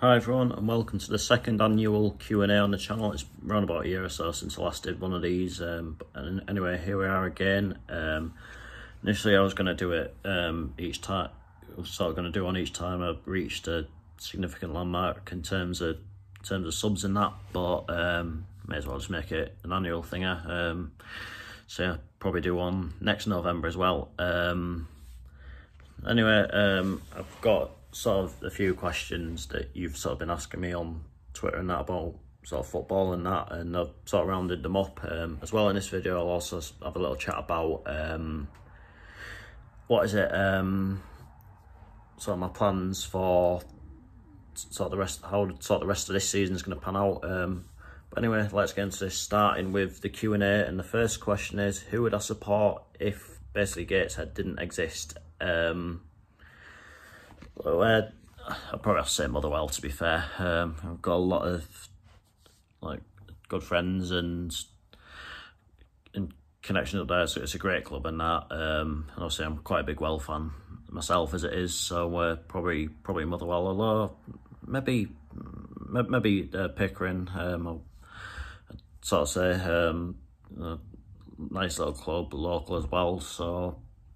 Hi everyone, and welcome to the second annual Q&A on the channel. It's around about a year or so since I last did one of these, and anyway, here we are again. Initially I was going to do it each time, I was sort of going to do one each time I reached a significant landmark in terms of subs and that, but may as well just make it an annual thinger. So yeah, probably do one next November as well. Anyway, I've got sort of a few questions that you've sort of been asking me on Twitter and that about sort of football and that, and I've sort of rounded them up. As well in this video I'll also have a little chat about sort of my plans for sort of the rest, how sort of the rest of this season is going to pan out. But anyway, let's get into this, starting with the Q&A, and the first question is, who would I support if basically Gateshead didn't exist? Well, I'd probably have to say Motherwell, to be fair. I've got a lot of like good friends and connections up there, so it's a great club and that. And obviously I'm quite a big Well fan myself as it is, so probably Motherwell, although maybe Pickering. I'd sort of say nice little club, local as well.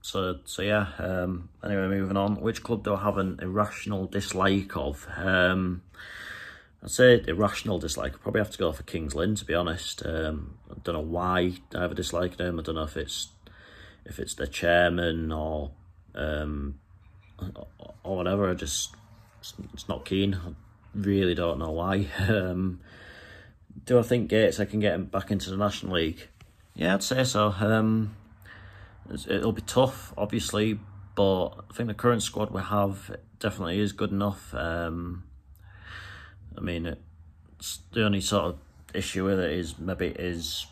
So yeah, anyway, moving on. Which club do I have an irrational dislike of? I'd say irrational dislike, I'd probably have to go for Kings Lynn, to be honest. I don't know why I have a dislike of them. I don't know if it's the chairman or whatever. It's not keen. I really don't know why. Do I think Gateshead can get him back into the National League? Yeah, I'd say so. It'll be tough, obviously, but I think the current squad we have definitely is good enough. I mean, it's the only sort of issue with it is maybe it is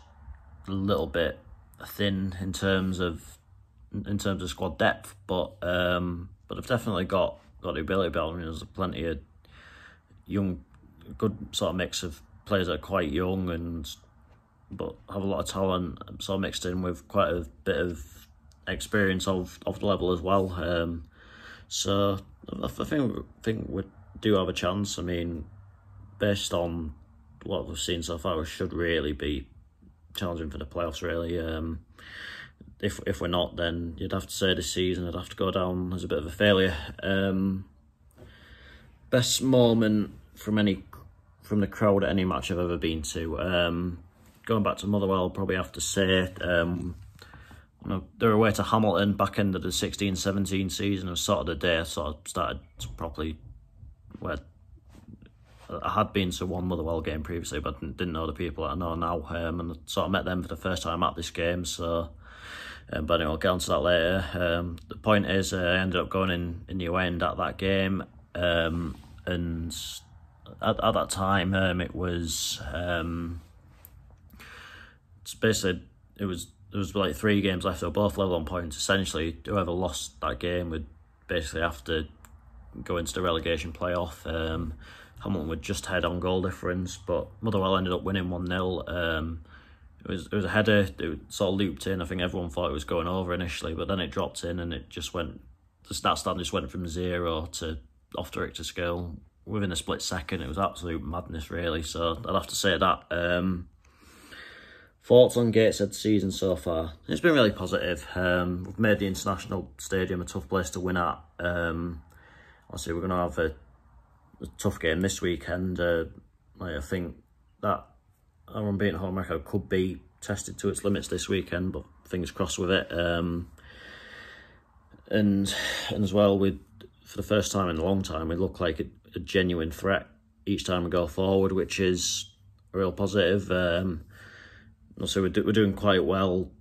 a little bit thin in terms of squad depth, but I've definitely got the ability. But I mean, there's plenty of young, good sort of mix of players that are quite young but have a lot of talent, sort of mixed in with quite a bit of experience of the level as well. So I think we do have a chance. I mean, based on what we've seen so far, we should really be challenging for the playoffs, really. If we're not, then you'd have to say this season I'd have to go down as a bit of a failure. Best moment from the crowd at any match I've ever been to. Going back to Motherwell, I'll probably have to say they're away to Hamilton back end of the 16-17 season. It was sort of the day I sort of started properly, where I had been to one Motherwell game previously, but didn't know the people that I know now, and I sort of met them for the first time at this game. So, but anyway, I'll get onto that later. The point is, I ended up going in the away end at that game, and at that time, it was basically there was like 3 games left. They were both level on points. Essentially, whoever lost that game would basically have to go into the relegation playoff. Hamilton would just head on goal difference, but Motherwell ended up winning 1-0. It was a header. It sort of looped in. I think everyone thought it was going over initially, but then it dropped in and it just went. The stat stand just went from 0 to off the Richter scale within a split second. It was absolute madness, really. So I'd have to say that. Thoughts on Gateshead season so far? It's been really positive. We've made the International Stadium a tough place to win at. Obviously, we're going to have a tough game this weekend. I think that our unbeaten home record could be tested to its limits this weekend, but fingers crossed with it. And as well, for the first time in a long time, we look like a genuine threat each time we go forward, which is a real positive. So we're doing quite well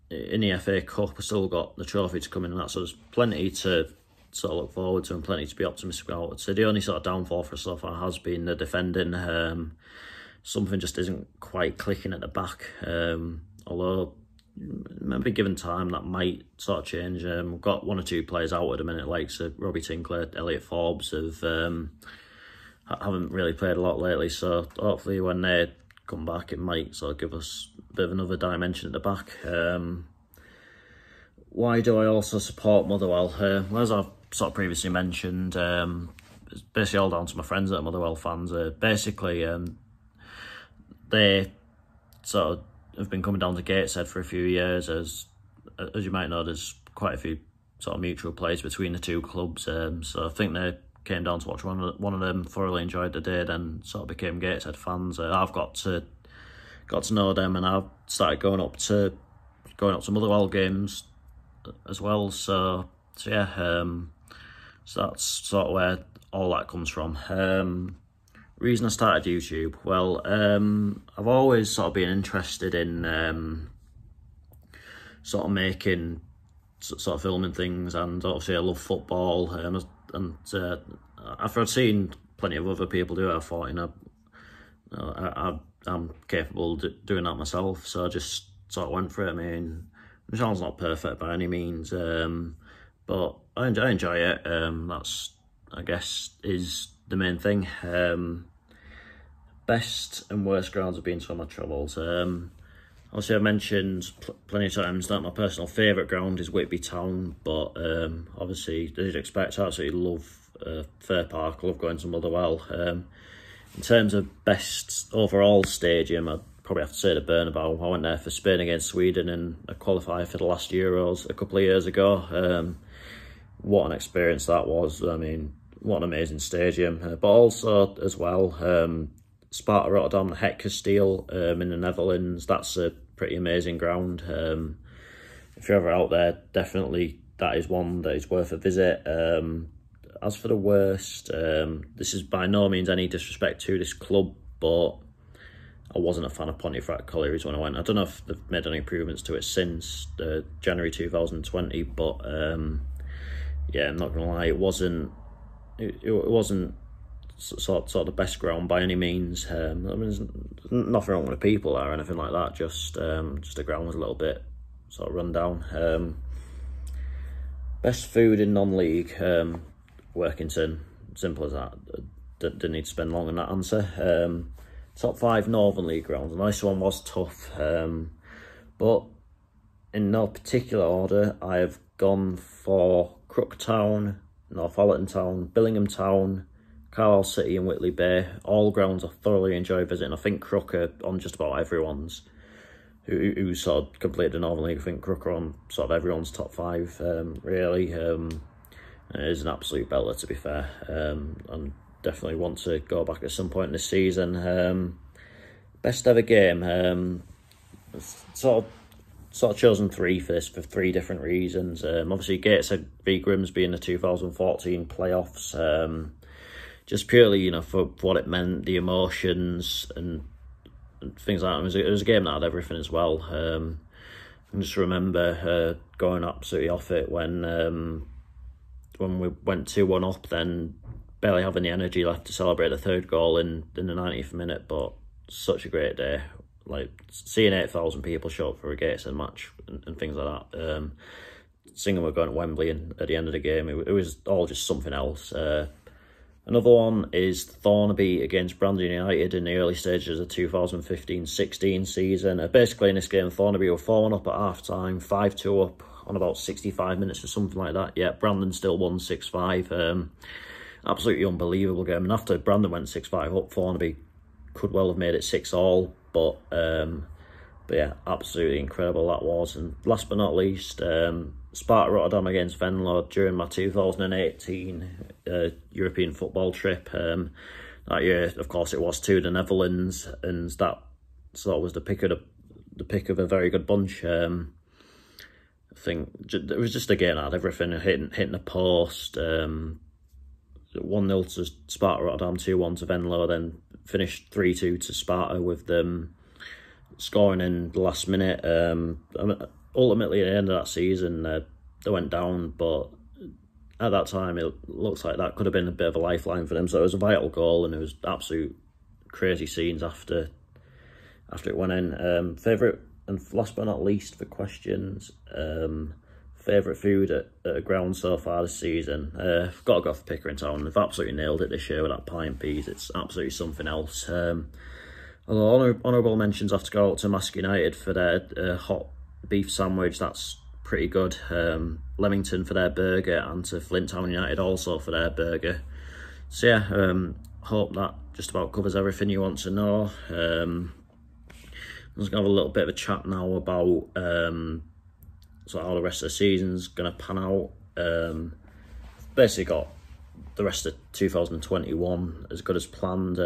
in the FA Cup. We've still got the trophy to come in and that, so there's plenty to sort of look forward to and plenty to be optimistic about. So the only sort of downfall for us so far has been the defending. Something just isn't quite clicking at the back. Although maybe given time that might sort of change. We've got 1 or 2 players out at the minute, like Robbie Tinkler, Elliot Forbes, haven't really played a lot lately. So hopefully when they come back, it might sort of give us a bit of another dimension at the back. Why do I also support Motherwell? Well, as I've sort of previously mentioned, it's basically all down to my friends that are Motherwell fans. Basically, they sort of have been coming down to Gateshead for a few years. As you might know, there's quite a few sort of mutual plays between the two clubs. So I think they came down to watch one of them, thoroughly enjoyed the day, then sort of became Gateshead fans. I've got to know them, and I've started going up to Motherwell games as well. So yeah, so that's sort of where all that comes from. Reason I started YouTube, well, I've always sort of been interested in sort of making, sort of filming things, and obviously I love football, and after I'd seen plenty of other people do it, I thought, I'm capable of doing that myself, so I just sort of went for it. I mean, the channel's not perfect by any means, but I enjoy it. That's, I guess, is the main thing. Best and worst grounds have been some of my travels. Obviously, I mentioned plenty of times that my personal favourite ground is Whitby Town, but obviously, as you'd expect, I absolutely love Fair Park. I love going to Motherwell. In terms of best overall stadium, I'd probably have to say the Bernabeu. I went there for Spain against Sweden in a qualifier for the last Euros a couple of years ago. What an experience that was. I mean, what an amazing stadium. But also, as well, Sparta Rotterdam, the Het Kasteel in the Netherlands. That's a pretty amazing ground. If you're ever out there, definitely that is one that is worth a visit. As for the worst, this is by no means any disrespect to this club, but I wasn't a fan of Pontefract Collieries when I went. I don't know if they've made any improvements to it since January 2020, but yeah, I'm not gonna lie, it wasn't sort of the best ground by any means. I mean, there's nothing wrong with the people there or anything like that. Just the ground was a little bit sort of run down. Best food in non-league, Workington. Simple as that. Didn't need to spend long on that answer. Top 5 Northern League grounds. The nice one was tough, but in no particular order, I have gone for Crooktown, Northallerton Town, Billingham Town, Carlisle City and Whitley Bay. All grounds I thoroughly enjoy visiting. I think Crook are on just about everyone's. Who sort of completed the Northern League. I think Crook are on sort of everyone's top 5, really. It is an absolute belter, to be fair. And definitely want to go back at some point this season. Best ever game. Sort of chosen 3 for this for 3 different reasons. Obviously, Gateshead v Grimsby in the 2014 playoffs. Just purely, for what it meant, the emotions and things like that. It was a game that had everything as well. I just remember going absolutely off it when we went 2-1 up, then barely having the energy left to celebrate the 3rd goal in the 90th minute. But such a great day. Like, seeing 8,000 people show up for a Gateshead match and things like that. Singing we're going to Wembley and at the end of the game, it was all just something else. Another one is Thornaby against Brandon United in the early stages of the 2015-16 season. Basically, in this game, Thornaby were 4-1 up at half-time, 5-2 up on about 65 minutes or something like that. Yeah, Brandon still won 6-5. Absolutely unbelievable game. And after Brandon went 6-5 up, Thornaby could well have made it 6-all. But yeah, absolutely incredible that was. And last but not least, Sparta Rotterdam against Venlo during my 2018 European football trip. That year, of course, it was to the Netherlands, and that sort of was the pick of a very good bunch. I think it was just a game that had everything, hitting the post. 1-0 to Sparta Rotterdam, 2-1 to Venlo, then finished 3-2 to Sparta with them scoring in the last minute. Ultimately, at the end of that season, they went down, but at that time, it looks like that could have been a bit of a lifeline for them. So it was a vital goal, and it was absolute crazy scenes after it went in. Favourite, and last but not least for questions, favourite food at a ground so far this season. I've got to go for Pickering Town. They've absolutely nailed it this year with that pie and peas. It's absolutely something else. Although honourable mentions have to go out to Mask United for their hot beef sandwich. That's pretty good. Leamington for their burger, and to Flint Town United also for their burger. So yeah, hope that just about covers everything you want to know. I'm just going to have a little bit of a chat now about so how the rest of the season's going to pan out. Basically got the rest of 2021 as good as planned.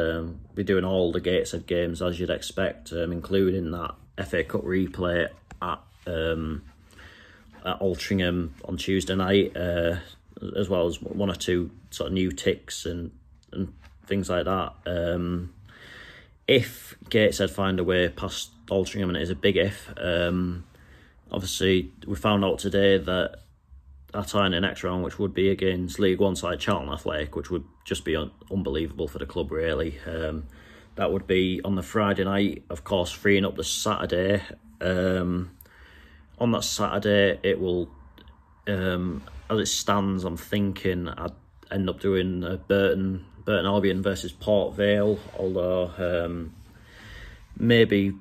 Be doing all the Gateshead games as you'd expect, including that FA Cup replay at Altrincham on Tuesday night, as well as one or two sort of new ticks and things like that. If Gateshead find a way past Altrincham, and it is a big if, obviously we found out today that our tie in the next round, which would be against League One side Charlton Athletic, which would just be unbelievable for the club, really. That would be on the Friday night, of course, freeing up the Saturday. On that Saturday, it will, as it stands, I'm thinking I'd end up doing Burton Albion versus Port Vale, although maybe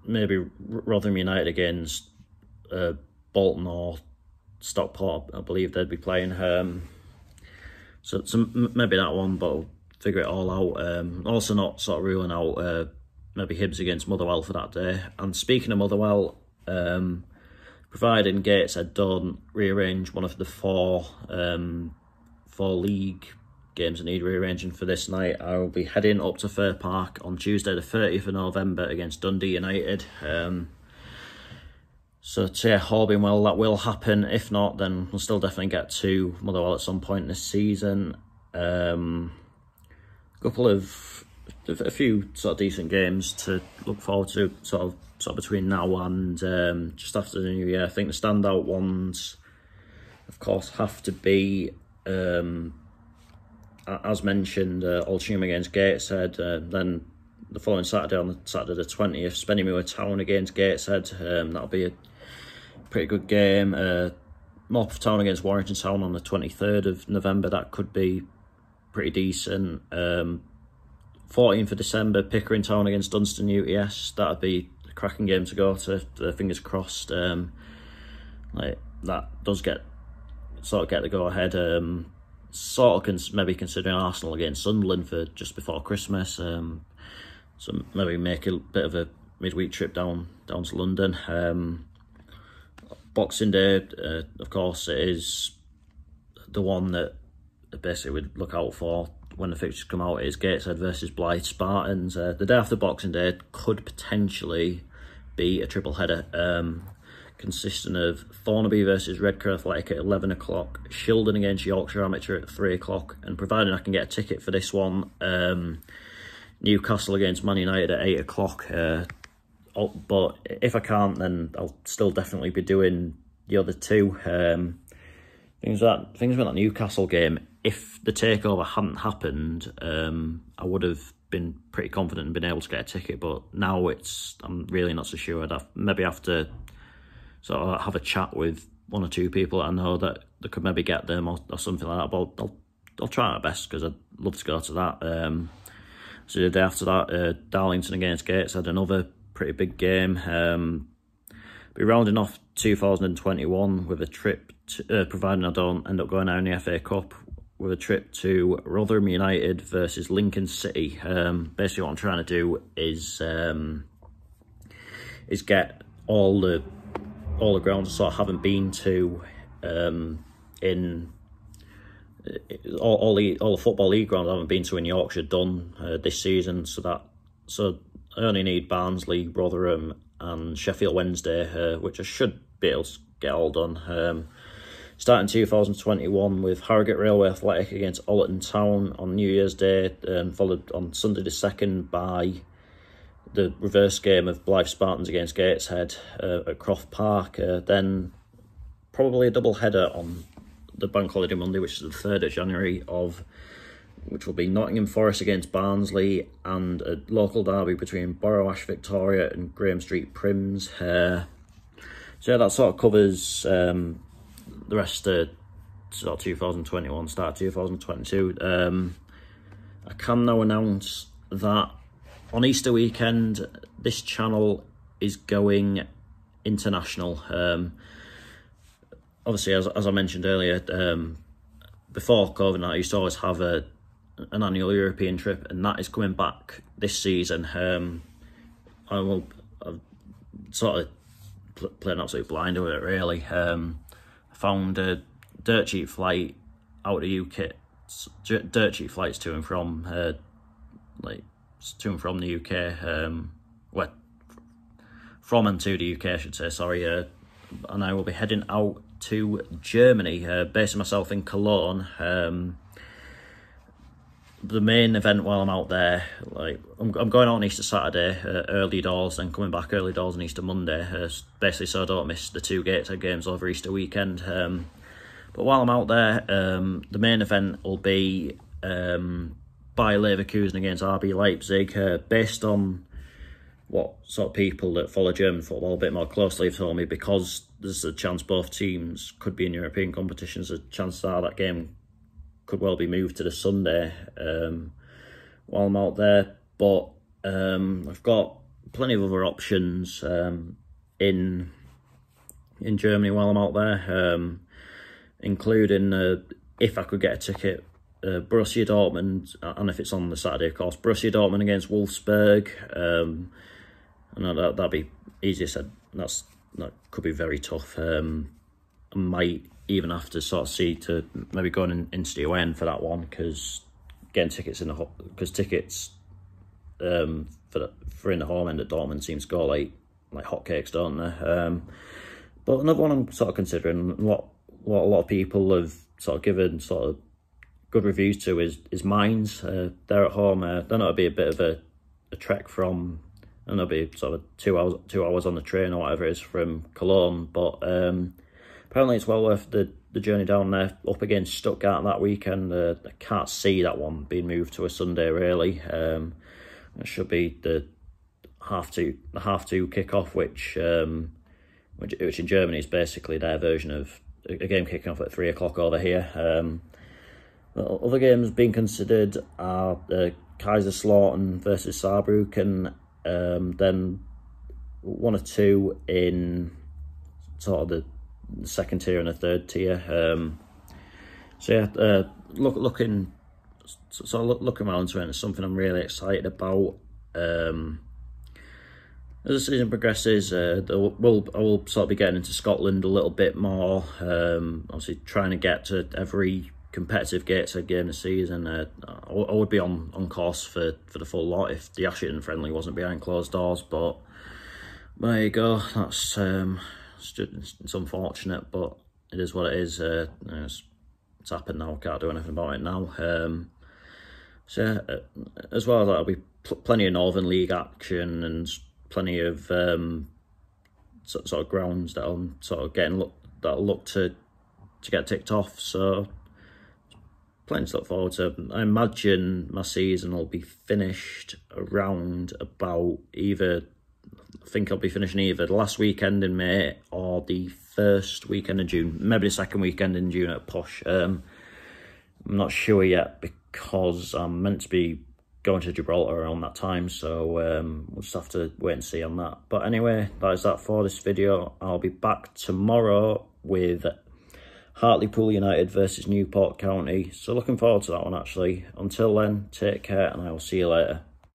Rotherham United against Bolton or Stockport, I believe they'd be playing. So maybe that one, but I'll figure it all out. Also not sort of ruling out maybe Hibs against Motherwell for that day. And speaking of Motherwell, providing Gateshead don't rearrange one of the four league games that need rearranging for this night, I will be heading up to Fir Park on Tuesday the 30th of November against Dundee United. So yeah, all being well, that will happen. If not, then we'll still definitely get to Motherwell at some point this season. A few sort of decent games to look forward to, sort of between now and just after the new year. I think the standout ones, of course, have to be, as mentioned, Altrincham against Gateshead. Then the following Saturday, on the Saturday the 20th, Spennymoor Town against Gateshead. That'll be a pretty good game. Morpeth Town against Warrington Town on the 23rd of November. That could be pretty decent. 14th of December, Pickering Town against Dunstan UTS. That'd be a cracking game to go to. Fingers crossed. Like that does get the go ahead. Maybe considering Arsenal against Sunderland for just before Christmas. So maybe make a bit of a midweek trip down to London. Boxing Day, of course, it is the one that basically we'd look out for when the fixtures come out. It is Gateshead versus Blythe Spartans. The day after Boxing Day could potentially be a triple header, consisting of Thornaby versus Redcar Athletic at 11 o'clock, Shildon against Yorkshire Amateur at 3 o'clock, and providing I can get a ticket for this one, Newcastle against Man United at 8 o'clock. But if I can't, then I'll still definitely be doing the other two. Things with that Newcastle game, if the takeover hadn't happened, I would have been pretty confident and been able to get a ticket. But now I'm really not so sure. I'd maybe have to sort of have a chat with one or two people that I know that could maybe get them or something like that. But I'll try my best because I'd love to go to that. So the day after that, Darlington against Gateshead, another pretty big game. Be rounding off 2021 with a trip to, providing I don't end up going out in the FA Cup, with a trip to Rotherham United versus Lincoln City. Basically what I'm trying to do is get all the grounds I sort of haven't been to in all the Football League grounds I haven't been to in Yorkshire done this season. So I only need Barnsley, Rotherham and Sheffield Wednesday, which I should be able to get all done. Starting 2021 with Harrogate Railway Athletic against Allerton Town on New Year's Day, followed on Sunday the 2nd by the reverse game of Blythe Spartans against Gateshead at Croft Park. Then probably a double header on the Bank Holiday Monday, which is the 3rd of January, which will be Nottingham Forest against Barnsley, and a local derby between Borough Ash Victoria and Graham Street Prims. So yeah, that sort of covers the rest of sort of 2021, start 2022. I can now announce that on Easter weekend, this channel is going international. Obviously, as I mentioned earlier, before COVID, I used to always have an annual European trip, and that is coming back this season. I've sort of playing absolute blind with it, really. I found a dirt cheap flight out of the UK, dirt cheap flights to and from, to and from the UK, well, from and to the UK, I should say, sorry, and I will be heading out to Germany, basing myself in Cologne. The main event while I'm out there, I'm going out on Easter Saturday, early doors, then coming back early doors on Easter Monday, basically so I don't miss the 2 Gateshead games over Easter weekend. But while I'm out there, the main event will be Bayer Leverkusen against RB Leipzig, based on what sort of people that follow German football a bit more closely have told me, because there's a chance both teams could be in European competitions. A chance that game could well be moved to the Sunday while I'm out there. But I've got plenty of other options in Germany while I'm out there, including if I could get a ticket, Borussia Dortmund, and if it's on the Saturday, of course, Borussia Dortmund against Wolfsburg. I know that'd be easier said. That could be very tough. I might even have to sort of see to maybe going into the away end for that one, because getting tickets tickets for in the home end at Dortmund seems to go like hotcakes, don't they? But another one I'm sort of considering, what a lot of people have sort of given sort of good reviews to, is Mainz. They're at home. Then it'll be a bit of a trek from, and it'll be sort of 2 hours on the train or whatever it is from Cologne. But apparently it's well worth the journey down there, up against Stuttgart that weekend. I can't see that one being moved to a Sunday, really. It should be the half two kickoff, which in Germany is basically their version of a game kicking off at 3 o'clock over here. Other games being considered are Kaiserslautern versus Saarbrücken, then 1 or 2 in sort of the second tier and the third tier. So yeah, looking around to it, it's something I'm really excited about. As the season progresses, I will sort of be getting into Scotland a little bit more. Obviously, trying to get to every competitive Gateshead game this season. I would be on course for the full lot if the Ashton friendly wasn't behind closed doors. But there you go. That's it's unfortunate, but it is what it is. It's happened now. Can't do anything about it now. So as well as that, there'll be plenty of Northern League action and plenty of sort of grounds that I'm sort of that'll look to get ticked off. So plenty to look forward to. I imagine my season will be finished around about I think I'll be finishing either the last weekend in May or the first weekend in June, maybe the second weekend in June at push. I'm not sure yet, because I'm meant to be going to Gibraltar around that time, so we'll just have to wait and see on that. But anyway, that is that for this video. I'll be back tomorrow with Hartlepool United versus Newport County, so looking forward to that one actually. Until then, take care and I will see you later.